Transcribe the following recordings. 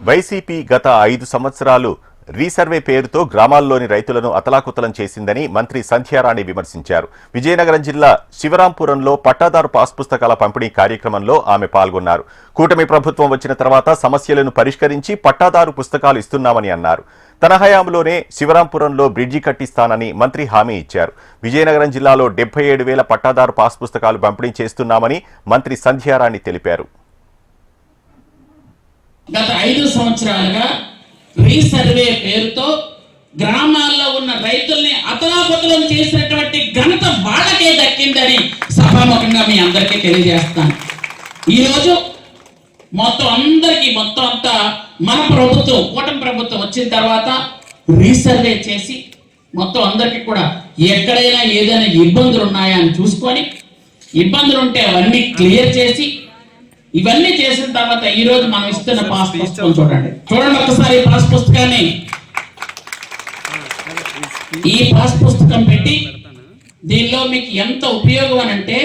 YCP గత 5 సంవత్సరాలు resurvey పేరుతో గ్రామాల్లోని రైతులను అతలాకుతలం చేసిందని మంత్రి సంధ్యారాణి విమర్శించారు. విజయనగరం జిల్లా శివరాంపురంలో పట్టాదారు పాస్ పుస్తకాల పంపిణీ కార్యక్రమంలో ఆమె పాల్గొన్నారు. కూటమి ప్రభుత్వం వచ్చిన తర్వాత సమస్యలను పరిష్కరించి పట్టాదారు పుస్తకాలు ఇస్తున్నామని అన్నారు. తన హయాంలోనే శివరాంపురంలో బ్రిడ్జి కట్టిస్తానని మంత్రి హామీ ఇచ్చారు. విజయనగరం జిల్లాలో 77,000 పట్టాదారు పాస్ పుస్తకాలు పంపిణీ చేస్తున్నామని మంత్రి సంధ్యారాణి తెలిపారు. గత 5 సంవత్సరాలుగా రీసర్వే పేరుతో గ్రామాల్లో ఉన్న రైతుల్ని అతలాకుతలం చేసినటువంటి ఘనత వాళ్ళకే దక్కిందని సభాముఖంగా మీ అందరికీ తెలియజేస్తాను. ఈరోజు మొత్తం అంతా మన ప్రభుత్వం, కూటమి ప్రభుత్వం వచ్చిన తర్వాత రీసర్వే చేసి మొత్తం అందరికీ కూడా ఎక్కడైనా ఏదైనా ఇబ్బందులు ఉన్నాయా అని చూసుకొని, ఇబ్బందులు ఉంటే అవన్నీ క్లియర్ చేసి, ఇవన్నీ చేసిన తర్వాత ఈ రోజు మనం ఇస్తున్న పాస్ పుస్తకం చూడండి ఒకసారి. ఈ పాస్ పుస్తకాన్ని, ఈ పాస్ పుస్తకం పెట్టి దీనిలో మీకు ఎంత ఉపయోగం అని అంటే,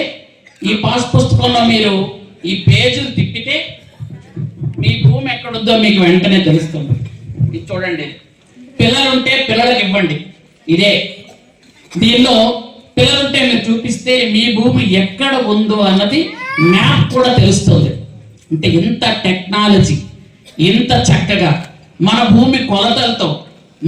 ఈ పాస్ పుస్తకంలో మీరు ఈ పేజీలు తిప్పితే మీ భూమి ఎక్కడుందో మీకు వెంటనే తెలుస్తుంది. ఇది చూడండి. పిల్లలుంటే పిల్లలకు ఇవ్వండి. ఇదే దీనిలో పిల్లలుంటే మీరు చూపిస్తే మీ భూమి ఎక్కడ ఉందో అన్నది మ్యాప్ కూడా తెలుస్తుంది. అంటే ఇంత టెక్నాలజీ, ఇంత చక్కగా మన భూమి కొలతలతో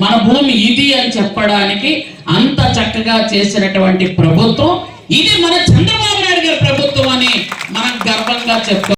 మన భూమి ఇది అని చెప్పడానికి అంత చక్కగా చేసినటువంటి ప్రభుత్వం ఇది మన చంద్రబాబు నాయుడు గారి ప్రభుత్వం అని మనం గర్వంగా చెప్తాం.